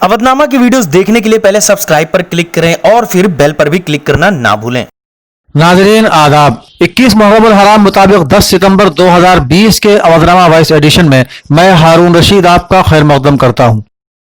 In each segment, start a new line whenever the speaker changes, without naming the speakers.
अवधनामा की वीडियोस देखने के लिए पहले सब्सक्राइब पर क्लिक करें और फिर बेल पर भी क्लिक करना ना भूलें।
नाज़रीन आदाब। 21 मुहर्रम हराम मुताबिक 10 सितंबर 2020 के अवधनामा वॉइस एडिशन में मैं हारून रशीद आपका खैर मकदम करता हूं।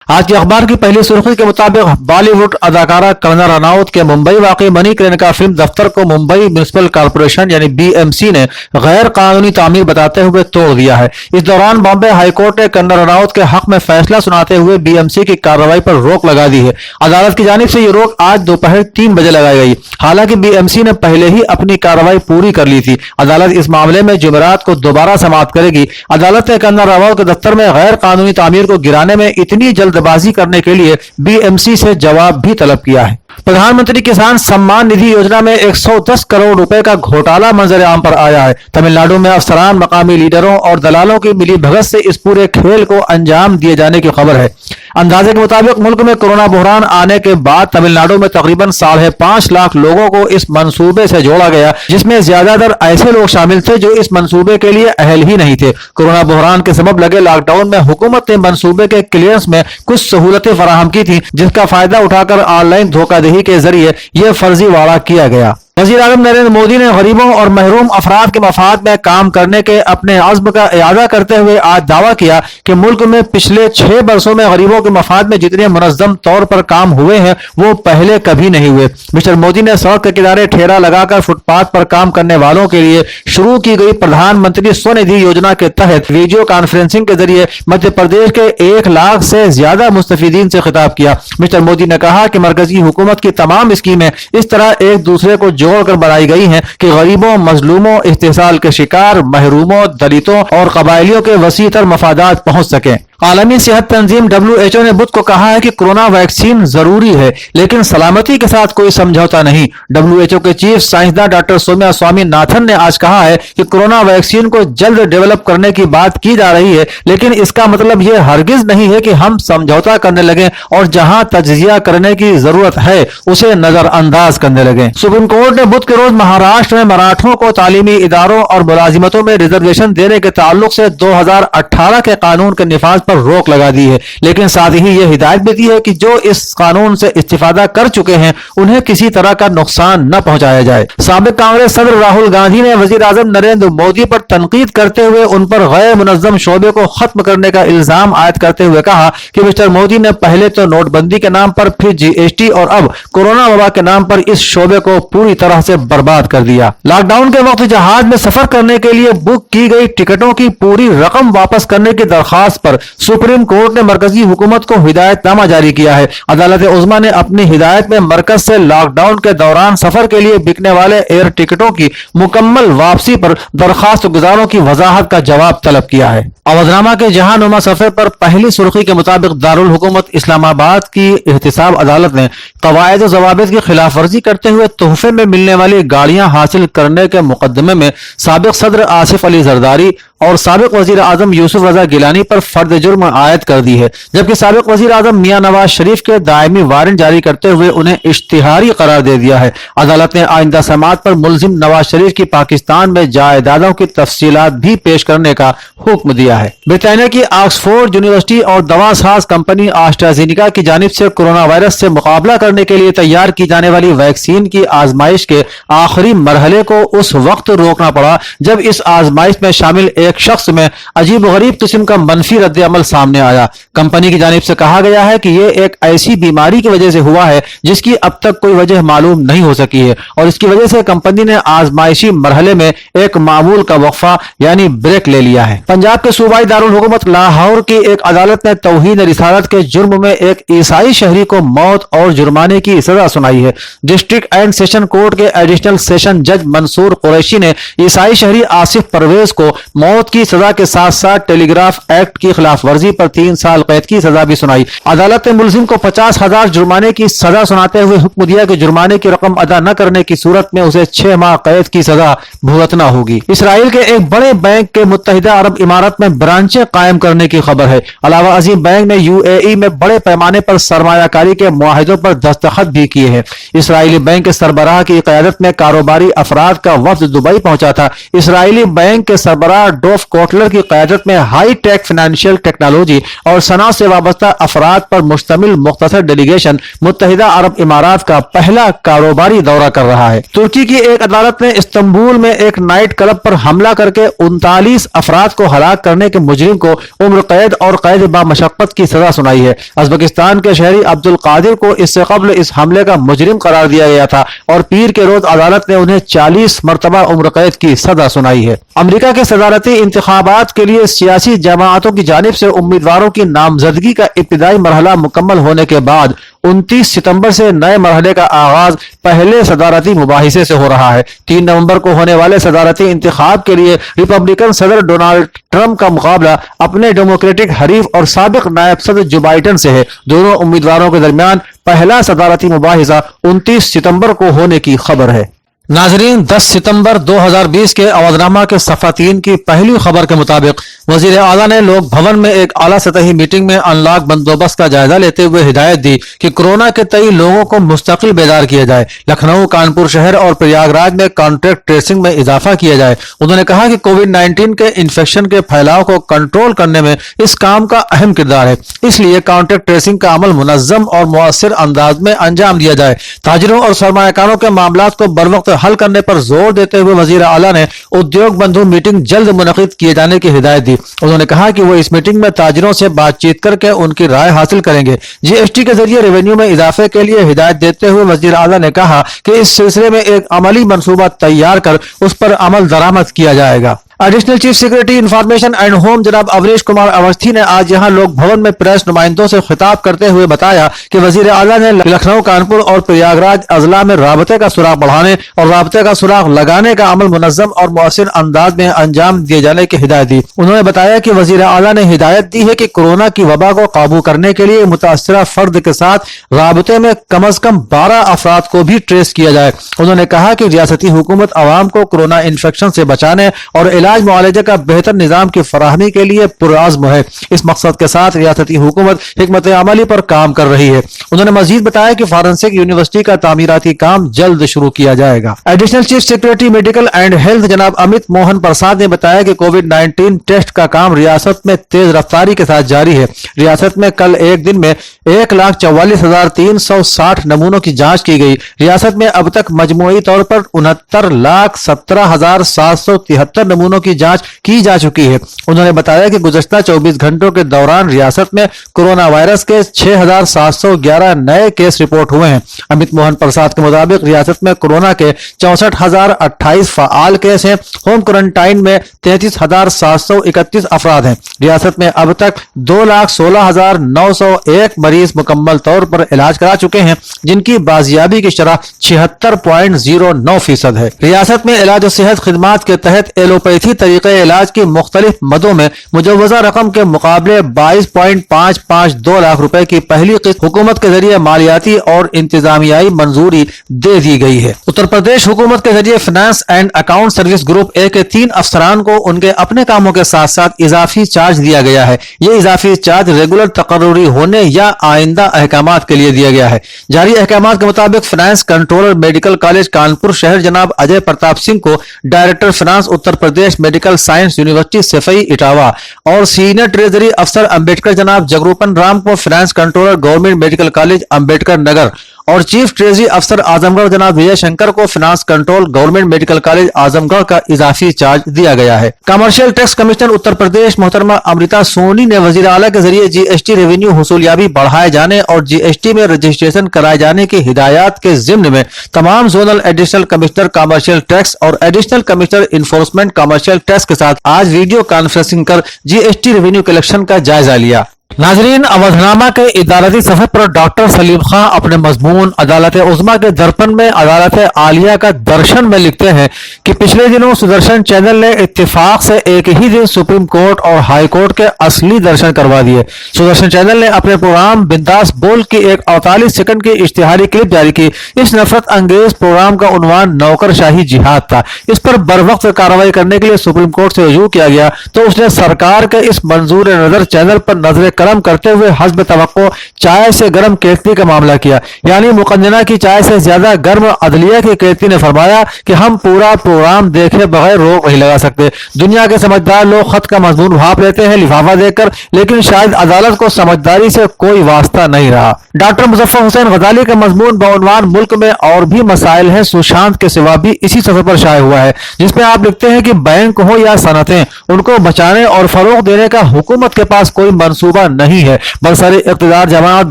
आज के अखबार की पहली सुर्खी के मुताबिक बॉलीवुड अदाकारा कंगना रनौत के मुंबई वाक़ई मनी क्लिनिका फिल्म दफ्तर को मुंबई म्युनिसिपल कॉर्पोरेशन यानी बीएमसी ने गैर कानूनी तामीर बताते हुए तोड़ दिया है। इस दौरान बॉम्बे हाईकोर्ट ने कंगना रनौत के हक में फैसला सुनाते हुए बीएमसी की कार्रवाई पर रोक लगा दी है। अदालत की जानिब से ये रोक आज दोपहर 3 बजे लगाई गई। हालांकि बीएमसी ने पहले ही अपनी कार्रवाई पूरी कर ली थी। अदालत इस मामले में जुमेरात को दोबारा समाअत करेगी। अदालत ने कंगना रनौत के दफ्तर में गैर कानूनी तामीर को गिराने में इतनी जल्दबाजी करने के लिए बीएमसी से जवाब भी तलब किया है। प्रधानमंत्री किसान सम्मान निधि योजना में 110 करोड़ रुपए का घोटाला मंजर आम पर आया है। तमिलनाडु में अफसरान, मकामी लीडरों और दलालों की मिली भगत से इस पूरे खेल को अंजाम दिए जाने की खबर है। अंदाजे के मुताबिक मुल्क में कोरोना बहरान आने के बाद तमिलनाडु में तकरीबन 5.5 लाख लोगों को इस मंसूबे से जोड़ा गया, जिसमें ज्यादातर ऐसे लोग शामिल थे जो इस मंसूबे के लिए अहल ही नहीं थे। कोरोना बहरान के सबब लगे लॉकडाउन में हुकूमत ने मंसूबे के क्लियरेंस में कुछ सहूलतें फराहम की थी, जिसका फायदा उठाकर ऑनलाइन धोखाधड़ी के जरिए यह फर्जीवाड़ा किया गया। वज़ीर आज़म नरेंद्र मोदी ने गरीबों और महरूम अफराद के मफाद में काम करने के अपने अज़्म का इआदा करते हुए आज दावा किया कि मुल्क में पिछले 6 वर्षों में गरीबों के मफाद में जितने मुनज़्ज़म तौर पर काम हुए हैं वो पहले कभी नहीं हुए। मिस्टर मोदी ने सड़क के किनारे ठेला लगाकर फुटपाथ पर काम करने वालों के लिए शुरू की गई प्रधानमंत्री स्वनिधि योजना के तहत वीडियो कॉन्फ्रेंसिंग के जरिए मध्य प्रदेश के 1 लाख से ज्यादा मुस्तफीदीन से खिताब किया। मिस्टर मोदी ने कहा कि मरकजी हुकूमत की तमाम स्कीमें इस तरह एक दूसरे को जोड़कर बनाई गई हैं कि गरीबों, मजलूमों, इस्तेसाल के शिकार, महरूमों, दलितों और कबायलियों के वसीतर मफादात पहुंच सकें। आलमी सेहत तंजीम WHO ने बुध को कहा है कि कोरोना वैक्सीन जरूरी है, लेकिन सलामती के साथ कोई समझौता नहीं। WHO के चीफ साइंसदान डॉक्टर सौम्या स्वामीनाथन ने आज कहा है कि कोरोना वैक्सीन को जल्द डेवलप करने की बात की जा रही है, लेकिन इसका मतलब यह हरगिज नहीं है कि हम समझौता करने लगे और जहां तज्जिया करने की जरूरत है उसे नजरअंदाज करने लगे। सुप्रीम कोर्ट ने बुध के रोज महाराष्ट्र में मराठों को तालीमी इदारों और मुलाजिमतों में रिजर्वेशन देने के ताल्लुक से 2018 के कानून के निफाज पर रोक लगा दी है, लेकिन साथ ही यह हिदायत भी दी है कि जो इस कानून से इस्तिफादा कर चुके हैं उन्हें किसी तरह का नुकसान न पहुंचाया जाए। साबिक कांग्रेस सदर राहुल गांधी ने वजीर आजम नरेंद्र मोदी पर तनकीद करते हुए उन पर गैर मुनज़्ज़म शोबे को खत्म करने का इल्जाम आयद करते हुए कहा कि मिस्टर मोदी ने पहले तो नोटबंदी के नाम पर, फिर GST और अब कोरोना वबा के नाम पर इस शोबे को पूरी तरह से बर्बाद कर दिया। लॉकडाउन के वक्त जहाज में सफर करने के लिए बुक की गई टिकटों की पूरी रकम वापस करने की दरखास्त पर सुप्रीम कोर्ट ने मरकजी हुकूमत को हिदायतनामा जारी किया है। अदालत उज़्मा ने अपनी हिदायत में मरकज से लॉकडाउन के दौरान सफर के लिए बिकने वाले एयर टिकटों की मुकम्मल वापसी पर दरखास्त गुजारों की वजाहत का जवाब तलब किया है। अवधनामा के जहांनुमा सफर पर पहली सुर्खी के मुताबिक दारुल हुकूमत इस्लामाबाद की एहतिसाब अदालत ने कवायद ज़वाबित की खिलाफ वर्जी करते हुए तोहफे में मिलने वाली गाड़ियां हासिल करने के मुकदमे में साबिक सदर आसिफ अली जरदारी और साबिक वजीर आजम यूसुफ रजा गिलानी पर फर्द जुर्म आयद कर दी है, जबकि साबिक वजीर आजम मियां नवाज शरीफ के दायमी वारंट जारी करते हुए उन्हें इश्तिहारी करार दे दिया है। अदालत ने आइंदा समाअत पर मुलजिम नवाज शरीफ की पाकिस्तान में जायदादों की तफसीलात भी पेश करने का हुक्म दिया है। ब्रिटानिया की ऑक्सफोर्ड यूनिवर्सिटी और दवा साज कंपनी एस्ट्राजेनेका की जानिब से कोरोना वायरस से मुकाबला करने के लिए तैयार की जाने वाली वैक्सीन की आजमाइश के आखिरी मरहले को उस वक्त रोकना पड़ा जब इस आजमाइश में शामिल एक शख्स में अजीब गरीब किस्म का मनफी रद्द अमल सामने आया। कंपनी की जानिब से कहा गया है कि यह एक ऐसी बीमारी की वजह से हुआ है जिसकी अब तक कोई वजह मालूम नहीं हो सकी है और इसकी वजह से कंपनी ने आजमाइशी मरहले में एक मामूल का वक्फा यानी ब्रेक ले लिया है। पंजाब के सूबाई दारुल हुकूमत लाहौर की एक अदालत ने तौहीन रिसालत के जुर्म में एक ईसाई शहरी को मौत और जुर्माने की सजा सुनाई है। डिस्ट्रिक्ट एंड सेशन कोर्ट के एडिशनल सेशन जज मंसूर कुरैशी ने ईसाई शहरी आसिफ परवेज को मौत की सजा के साथ साथ टेलीग्राफ एक्ट की खिलाफ वर्जी पर 3 साल कैद की सजा भी सुनाई। अदालत ने मुलजिम को 50,000 जुर्माने की सजा सुनाते हुए हुक्म दिया कि जुर्माने की रकम अदा न करने की सूरत में उसे 6 माह कैद की सजा भुगतना होगी। इसराइल के एक बड़े बैंक के मुत्तहिदा अरब इमारत में ब्रांचें कायम करने की खबर है। अलावा अजीम बैंक ने UAE में बड़े पैमाने पर सरमायाकारी के मुआहिदों पर दस्तखत भी किए हैं। इसराइली बैंक के सरबराह की क़यादत में कारोबारी अफराद का वफ्द दुबई पहुंचा था। इसराइली बैंक के सरबराह जेरोफ कोटलर की क़यादत में हाई टेक फाइनेंशियल टेक्नोलॉजी और सनअत से वाबस्ता अफराद पर मुश्तमिल मुख्तसर डेलीगेशन मुत्तहिदा अरब इमारात का पहला कारोबारी दौरा कर रहा है। तुर्की की एक अदालत ने इस्तांबुल में एक नाइट क्लब पर हमला करके 39 अफराद को हलाक करने के मुजरिम को उम्र कैद और कैद बामशक्कत की सजा सुनाई है। उज़्बेकिस्तान के शहरी अब्दुल कादिर को इससे कबल इस हमले का मुजरिम करार दिया गया था और पीर के रोज अदालत ने उन्हें 40 मरतबा उम्र कैद की सजा सुनाई है। अमेरिका के सदारती इंतखाबात के लिए सियासी जमाअतों की जानिब से उम्मीदवारों की नामजदगी का इब्तिदाई मरहला मुकम्मल होने के बाद 29 सितंबर से नए मरहले का आगाज पहले सदारती मुबाहिसे से हो रहा है। 3 नवंबर को होने वाले सदारती इंतखाब के लिए रिपब्लिकन सदर डोनाल्ड ट्रंप का मुकाबला अपने डेमोक्रेटिक हरीफ और साबिक नायब सदर जो बाइडेन से है। दोनों उम्मीदवारों के दरमियान पहला सदारती मुबाहिसा 29 सितंबर को होने की खबर है। नाजरीन, 10 सितंबर 2020 के अवधनामा के सफ़ा 3 की पहली खबर के मुताबिक वजीर आला ने लोक भवन में एक आला सतही मीटिंग में अनलॉक बंदोबस्त का जायजा लेते हुए हिदायत दी कि कोरोना के तई लोगों को मुस्तकिल बेदार किया जाए। लखनऊ, कानपुर शहर और प्रयागराज में कॉन्ट्रैक्ट ट्रेसिंग में इजाफा किया जाए। उन्होंने कहा कि कोविड-19 के इन्फेक्शन के फैलाव को कंट्रोल करने में इस काम का अहम किरदार है, इसलिए कॉन्ट्रैक्ट ट्रेसिंग का अमल मुनज़्ज़म और मुअस्सिर अंदाज में अंजाम दिया जाए। ताजिरों और सरमायाकारों के मामलात को बर वक्त हल करने पर जोर देते हुए वजीर आला ने उद्योग बंधु मीटिंग जल्द मुनक़िद किए जाने की हिदायत दी। उन्होंने कहा कि वो इस मीटिंग में ताजिरों से बातचीत करके उनकी राय हासिल करेंगे। जीएसटी के जरिए रेवेन्यू में इजाफे के लिए हिदायत देते हुए वजीर आला ने कहा कि इस सिलसिले में एक अमली मनसूबा तैयार कर उस पर अमल दरामद किया जाएगा। Additional chief secretary information and home जनाब अवनीश कुमार अवस्थी ने आज यहां लोक भवन में प्रेस नुमाइंदों से खिताब करते हुए बताया कि वजीर आला ने लखनऊ, कानपुर और प्रयागराज अजला में राबते का सुराग बढ़ाने और राबते का सुराग लगाने का अमल मुनज़्ज़म और मुअस्सिर अंदाज में अंजाम दिए जाने की हिदायत दी। उन्होंने बताया कि वजीर आला ने हिदायत दी है कि कोरोना की वबा को काबू करने के लिए मुतासरा फर्द के साथ राबते में कम अज कम 12 अफराद को भी ट्रेस किया जाए। उन्होंने कहा कि रियासती हुकूमत अवाम को कोरोना इन्फेक्शन से बचाने और इलाज मुआलजे का बेहतर निजाम की फराहमी के लिए पुरआज़्म है। इस मकसद के साथ रियासती हुकूमत हिकमत अमली पर काम कर रही है। उन्होंने मजीद बताया कि फॉरेंसिक यूनिवर्सिटी का तामीराती काम जल्द शुरू किया जाएगा। Additional chief secretary medical and health जनाब अमित मोहन प्रसाद ने बताया कि कोविड-19 टेस्ट का काम रियासत में तेज रफ्तारी के साथ जारी है। रियासत में कल एक दिन में 1,44,360 नमूनों की जांच की गई। रियासत में अब तक मजमूई तौर पर 69,17,773 नमूनों की जांच की जा चुकी है। उन्होंने बताया कि गुज़श्ता 24 घंटों के दौरान रियासत में कोरोना वायरस के 6,711 नए केस रिपोर्ट हुए हैं। अमित मोहन प्रसाद के मुताबिक रियासत में कोरोना के 64,028 फ़आल केस हैं। होम क्वारंटाइन में 33,731 अफराद हैं। रियासत में अब तक 2,16,901 मरीज मुकम्मल तौर पर इलाज करा चुके हैं, जिनकी बाजियाबी की शरह 76.09% है। रियासत में इलाज और सेहत खिदमात के तहत एलोपैथी तरीके इलाज की मुख्तलिफ मदों में मुजव्वजा रकम के मुकाबले 22.552 लाख रुपए की पहली किस्त हुकूमत के जरिए मालियाती और इंतजामियाई मंजूरी दे दी गई है। उत्तर प्रदेश हुकूमत के जरिए finance and account service group A के 3 अफसरान को उनके अपने कामों के साथ साथ इजाफी चार्ज दिया गया है। ये इजाफी चार्ज रेगुलर तकर्रुरी होने या आइंदा अहकामात के लिए दिया गया है। जारी अहकामात के मुताबिक finance controller medical college Kanpur शहर जनाब अजय प्रताप सिंह को director finance Uttar Pradesh medical science university सफई इटावा और सीनियर ट्रेजरी अफसर अंबेडकर जनाब जगरूपन राम को finance controller government medical college Ambedkar Nagar और चीफ ट्रेजरी अफसर आजमगढ़ जनाब विजय शंकर को finance control government medical college Azamgarh का इजाफी चार्ज दिया गया है। Commercial tax commissioner Uttar Pradesh मोहतरमा अमृता सोनी ने वजीर आला के जरिए जीएसटी रेवेन्यू हुसूलियाबी बढ़ाए जाने और जीएसटी में रजिस्ट्रेशन कराए जाने की हिदायत के जिम्न में तमाम zonal additional commissioner commercial tax और additional commissioner enforcement commercial tax के साथ आज वीडियो कॉन्फ्रेंसिंग कर जीएसटी रेवेन्यू कलेक्शन का जायजा लिया। नाजरीन, अवधनामा के इदारती सफ़े पर डॉक्टर सलीम खां अपने मजमून अदालत उज़्मा के दर्पण में अदालत आलिया का दर्शन में लिखते हैं कि पिछले दिनों सुदर्शन चैनल ने इत्तेफाक से एक ही दिन सुप्रीम कोर्ट और हाई कोर्ट के असली दर्शन करवा दिए। सुदर्शन चैनल ने अपने प्रोग्राम बिंदास बोल की एक 48 सेकंड की इश्तिहारी क्लिप जारी की। इस नफरत अंगेज प्रोग्राम का उन्वान नौकरशाही जिहाद था। इस पर बर वक्त कार्रवाई करने के लिए सुप्रीम कोर्ट से रुजू किया गया तो उसने सरकार के इस मंजूर नजर चैनल पर नजर करम करते हुए हस्ब तवक्को चाय से गर्म केतली का मामला किया। यानी मुकन्नना की चाय से ज्यादा गर्म अदलिया की केतली ने फरमाया कि हम पूरा प्रोग्राम देखे बगैर रोक नहीं लगा सकते। दुनिया के समझदार लोग खत का मजमून भाप लेते हैं लिफाफा देखकर, लेकिन शायद अदालत को समझदारी से कोई वास्ता नहीं रहा। डॉक्टर मुजफ्फर हुसैन गजाली का मजमून बउनवान मुल्क में और भी मसाइल हैं सुशांत के सिवा भी इसी सफर पर शाये हुआ है, जिसमें आप लिखते हैं कि बैंक हो या सनतें, उनको बचाने और फरोग देने का हुकूमत के पास कोई मंसूबा नहीं है। बरसरे इक़्तिदार जमात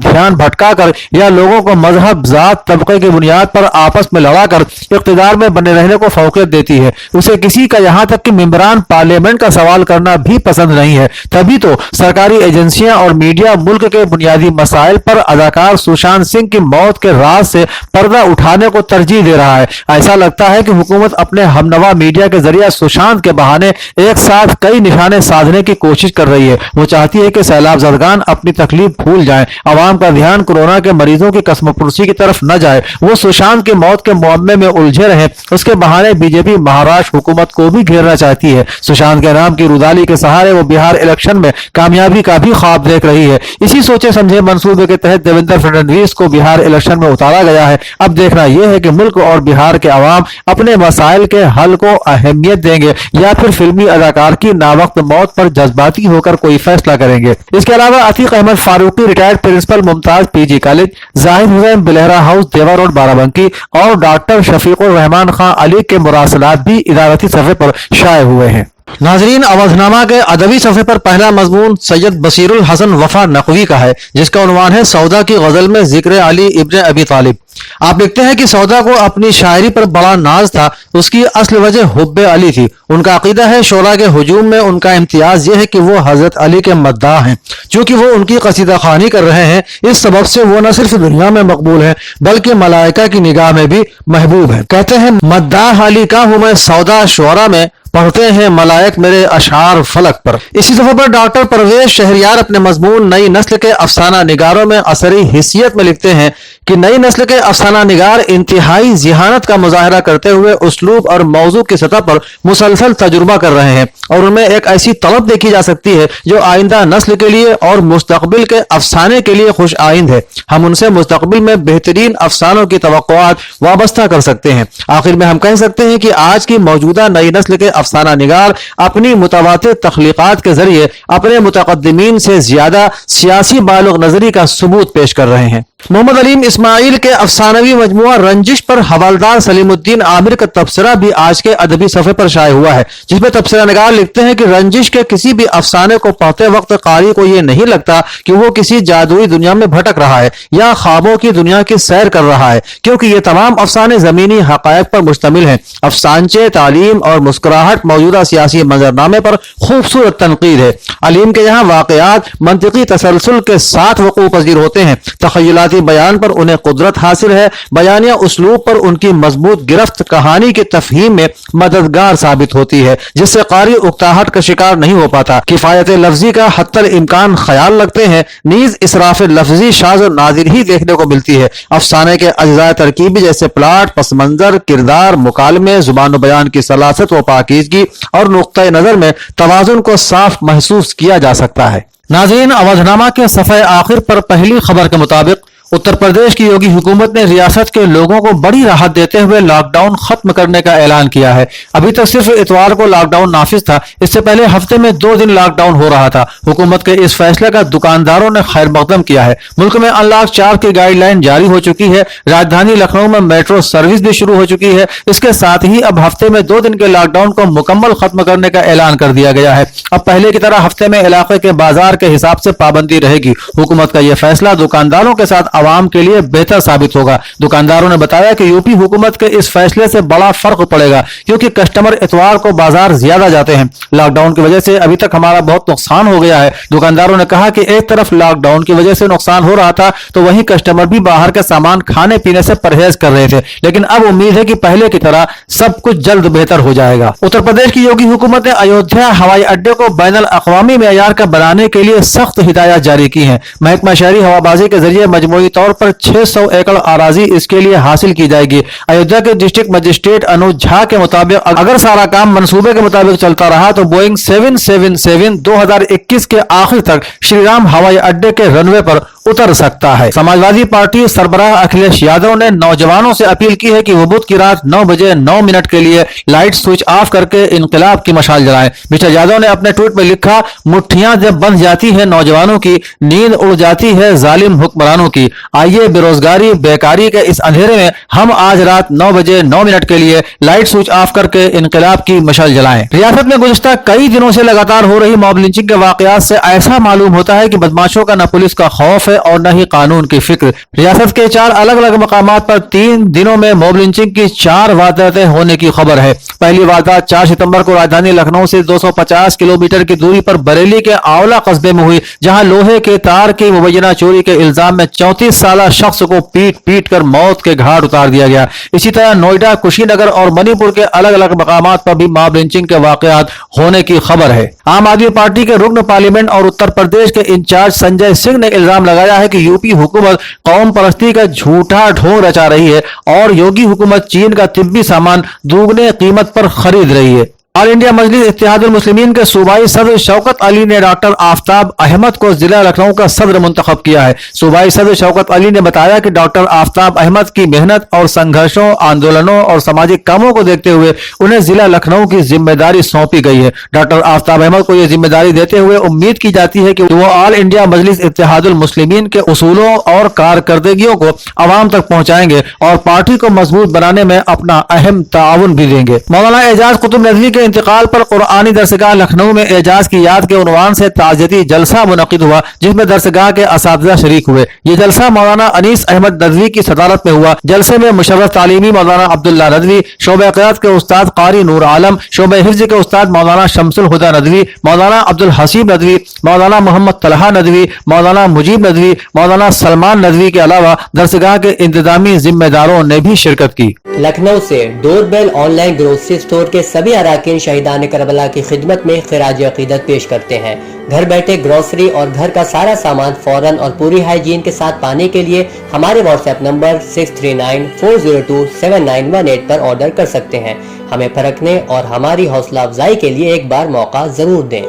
ध्यान भटका कर या लोगों को मजहब जात तबके की बुनियाद पर आपस में लड़ाकर इक़्तिदार में बने रहने को फौकियत देती है। उसे किसी का यहाँ तक कि मेंबरान पार्लियामेंट का सवाल करना भी पसंद नहीं है। तभी तो सरकारी एजेंसियां और मीडिया मुल्क के बुनियादी मसाइल पर अदाकार सुशांत सिंह की मौत के राज से पर्दा उठाने को तरजीह दे रहा है। ऐसा लगता है कि हुकूमत अपने हमनवा मीडिया के जरिए सुशांत के बहाने एक साथ कई निशाने साधने की कोशिश कर रही है। वो चाहती है कि सैलाब ज़दगान अपनी तकलीफ भूल जाएं, अवाम का ध्यान कोरोना के मरीजों की कसमपुरसी की तरफ न जाए, वो सुशांत की मौत के मुअम्मे में उलझे रहे। उसके बहाने बीजेपी महाराष्ट्र हुकूमत को भी घेरना चाहती है। सुशांत के नाम की रुदाली के सहारे वो बिहार इलेक्शन में कामयाबी का भी ख्वाब देख रही है। इसी सोचे समझे मंसूबे के तहत देवेंद्र फडणवीस को बिहार इलेक्शन में उतारा गया है। अब देखना यह है कि मुल्क और बिहार के अवाम अपने मसाइल के हल को अहमियत देंगे या फिर फिल्मी अदाकार की नावक्त मौत पर जज्बाती होकर कोई फैसला करेंगे। इसके अलावा Atiq Ahmad Farooqui retired principal Mumtaz PG college, Zahid Hussain Bilehra house Dewa road Barabanki और डॉक्टर शफीकुर रहमान खां अली के मुरासलात भी इदारती सफ़े पर शाये हुए हैं। नाजरीन, अवधनामा के अदबी सफ़े पर पहला मजमून सैयद बसीरुल हसन वफा नकवी का है, जिसका उन्वान है सौदा की गजल में जिक्र अली इब्न अबी तालिब। आप लिखते हैं कि सौदा को अपनी शायरी पर बड़ा नाज था, उसकी असल वजह हुब्बे अली थी। उनका अकीदा है शोरा के हुजूम में उनका इम्तियाज यह है कि वो हजरत अली के मद्दाह हैं। चूंकि वो उनकी कसीदा खानी कर रहे हैं, इस सबब से वो न सिर्फ दुनिया में मकबूल है बल्कि मलाइका की निगाह में भी महबूब है। कहते हैं मद्दाह अली का हूं मैं सौदा शोरा में, पढ़ते हैं मलायक मेरे अशार फलक पर। इसी दफा पर डॉक्टर परवेज शहरियार अपने मजमून नई नस्ल के अफसाना निगारों में असरी हिस्सियत में लिखते हैं कि नई नस्ल के अफसाना निगार इंतहाई जिहानत का मुजाहरा करते हुए उसलूब और मौजू की सतह पर मुसलसल तजुर्बा कर रहे हैं और उनमें एक ऐसी तलब देखी जा सकती है जो आइंदा नस्ल के लिए और मुस्तकबिल के अफसाने के लिए खुश आइंद है। हम उनसे मुस्तकबिल में बेहतरीन अफसानों की तवक्कुआत वाबस्ता कर सकते हैं। आखिर में हम कह सकते हैं कि आज की मौजूदा नई नस्ल के अफसाना निगार अपनी मुतवातिर तख्लीकात के जरिए अपने मुतकद्दिमीन से ज्यादा सियासी बालुग नजरी का सबूत पेश कर रहे हैं। मोहम्मद अलीम इस्माइल के अफसानवी मजमुआ रंजिश पर हवालदार सलीमुद्दीन आमिर का तबसरा भी आज के अदबी सफ़े पर शाये हुआ है, जिसमें तबसरा निगार लिखते हैं कि रंजिश के किसी भी अफसाने को पढ़ते वक्त कारी को यह नहीं लगता कि वो किसी जादुई दुनिया में भटक रहा है या ख्वाबों की दुनिया की सैर कर रहा है, क्योंकि ये तमाम अफसाने जमीनी हकायक पर मुश्तमिल हैं। अफसानचे, तालीम और मुस्कुराहट मौजूदा सियासी मंजरनामे पर खूबसूरत तनकीद है। अलीम के यहाँ वाकयात मंतिकी तसलसल के साथ वक़ू पजीर होते हैं। तखय्युलाती बयान पर उन्हें कुदरत हासिल है। बयानिया उसलूब पर उनकी मजबूत गिरफ्त कहानी के तफहीम में मददगार साबित होती है, जिससे कारी उकताहट का शिकार नहीं हो पाता। किफायत लफ्जी का हत्तल इम्कान ख्याल लगते हैं, नीज इसराफ लफ्जी शाज़ और नादिर ही देखने को मिलती है। अफसाने के अज्जाए तरकीबी जैसे प्लाट, पस मंजर, किरदार, मुकालमे, जुबान बयान की सलासत व पाकीज़गी और नुक्ता नजर में तवाजुन को साफ महसूस किया जा सकता है। नाज़रीन, अवधनामा के सफ़े आखिर पर पहली खबर के मुताबिक उत्तर प्रदेश की योगी हुकूमत ने रियासत के लोगों को बड़ी राहत देते हुए लॉकडाउन खत्म करने का ऐलान किया है। अभी तक सिर्फ इतवार को लॉकडाउन नाफिज था, इससे पहले हफ्ते में 2 दिन लॉकडाउन हो रहा था। हुकूमत के इस फैसले का दुकानदारों ने खैर मकदम किया है। मुल्क में अनलॉक 4 की गाइडलाइन जारी हो चुकी है। राजधानी लखनऊ में मेट्रो सर्विस भी शुरू हो चुकी है। इसके साथ ही अब हफ्ते में 2 दिन के लॉकडाउन को मुकम्मल खत्म करने का ऐलान कर दिया गया है। अब पहले की तरह हफ्ते में इलाके के बाजार के हिसाब से पाबंदी रहेगी। हुकूमत का यह फैसला दुकानदारों के साथ आवाम के लिए बेहतर साबित होगा। दुकानदारों ने बताया कि यूपी हुकूमत के इस फैसले से बड़ा फर्क पड़ेगा, क्योंकि कस्टमर इतवार को बाजार ज्यादा जाते हैं। लॉकडाउन की वजह से अभी तक हमारा बहुत नुकसान हो गया है। दुकानदारों ने कहा कि एक तरफ लॉकडाउन की वजह से नुकसान हो रहा था, तो वहीं कस्टमर भी बाहर के सामान खाने पीने से परहेज कर रहे थे, लेकिन अब उम्मीद है कि पहले की तरह सब कुछ जल्द बेहतर हो जाएगा। उत्तर प्रदेश की योगी हुकूमत ने अयोध्या हवाई अड्डे को बैनुल अक़वामी मेयार का बनाने के लिए सख्त हिदायत जारी की है। महकमा शहरी हवाबाजी के जरिए मजमूई तौर पर 600 एकड़ आराजी इसके लिए हासिल की जाएगी। अयोध्या के डिस्ट्रिक्ट मजिस्ट्रेट अनुज झा के मुताबिक अगर सारा काम मंसूबे के मुताबिक चलता रहा तो बोइंग 777 2021 के आखिर तक श्री राम हवाई अड्डे के रनवे पर उतर सकता है। समाजवादी पार्टी सरबराह अखिलेश यादव ने नौजवानों से अपील की है कि वो बुध की रात 9 बजे 9 मिनट के लिए लाइट स्विच ऑफ करके इनकलाब की मशाल जलाएं। मिस्टर यादव ने अपने ट्वीट में लिखा, मुट्ठियां जब बंध जाती है नौजवानों की, नींद उड़ जाती है जालिम हुक्मरानों की। आइए बेरोजगारी बेकारी के इस अंधेरे में हम आज रात 9 बजे 9 मिनट के लिए लाइट स्विच ऑफ करके इनकलाब की मशाल जलाएं। रियासत में गुज़िश्ता कई दिनों से लगातार हो रही मॉब लिंचिंग के वाकयात से ऐसा मालूम होता है कि बदमाशों का न पुलिस का खौफ है और न ही कानून की फिक्र। रियासत के 4 अलग अलग मकामात पर 3 दिनों में मॉब लिंचिंग की 4 वारदातें होने की खबर है। पहली वारदात 4 सितंबर को राजधानी लखनऊ से 250 किलोमीटर की दूरी पर बरेली के आंवला कस्बे में हुई, जहां लोहे के तार की मुबैना चोरी के इल्जाम में 34 साल शख्स को पीट पीट कर मौत के घाट उतार दिया गया। इसी तरह नोएडा, कुशीनगर और मणिपुर के अलग अलग मकामात पर भी मॉब लिंचिंग के वाकयात होने की खबर है। आम आदमी पार्टी के रुकन पार्लियामेंट और उत्तर प्रदेश के इंचार्ज संजय सिंह ने इल्जाम लगाया है कि यूपी हुकूमत कौम परस्ती का झूठा ढोंग रचा रही है और योगी हुकूमत चीन का तिब्बी सामान दुगने कीमत पर खरीद रही है। ऑल इंडिया मजलिस इत्तेहादुल मुस्लिमीन के सूबाई सदर शौकत अली ने डॉक्टर आफताब अहमद को जिला लखनऊ का सदर मुंतखब किया है। सूबाई सदर शौकत अली ने बताया कि डॉक्टर आफताब अहमद की मेहनत और संघर्षों, आंदोलनों और सामाजिक कामों को देखते हुए उन्हें जिला लखनऊ की जिम्मेदारी सौंपी गई है। डॉक्टर आफताब अहमद को यह जिम्मेदारी देते हुए उम्मीद की जाती है कि वो ऑल इंडिया मजलिस इत्तेहादुल मुस्लिमीन के उसूलों और कारकर्दगियों को अवाम तक पहुंचाएंगे और पार्टी को मजबूत बनाने में अपना अहम ताउन भी देंगे। मौलाना एजाज कुतुब नदवी के इंतकाल पर कुरानी दरसगाह लखनऊ में एजाज की याद के उन्वान से ताज़ियती जलसा मुनक़िद हुआ, जिसमें दरसगाह के असातिज़ा शरीक हुए। ये जलसा मौलाना अनीस अहमद नदवी की सदारत में हुआ। जलसे में मुशर्रफ तालीमी मौलाना अब्दुल्ला नदवी, शोबे क़िरात के उस्ताद कारी नूर आलम, शोबे हिफ्ज़ के उस्ताद मौलाना शमसुल हुदा नदवी, मौलाना अब्दुल हसीब नदवी, मौलाना मोहम्मद तलहा नदवी, मौलाना मुजीब नदवी, मौलाना सलमान नदवी के अलावा दरसगाह के इंतजामी जिम्मेदारों ने भी शिरकत की।
लखनऊ से डोरबेल ऑनलाइन ग्रोसरी स्टोर के सभी अराकीन शहीदान करबला की खिदमत में खिराज अकीदत पेश करते हैं। घर बैठे ग्रोसरी और घर का सारा सामान फौरन और पूरी हाइजीन के साथ पाने के लिए हमारे व्हाट्सएप नंबर 6394027918 पर ऑर्डर कर सकते हैं। हमें परखने और हमारी हौसला अफजाई के लिए एक बार मौका जरूर दें।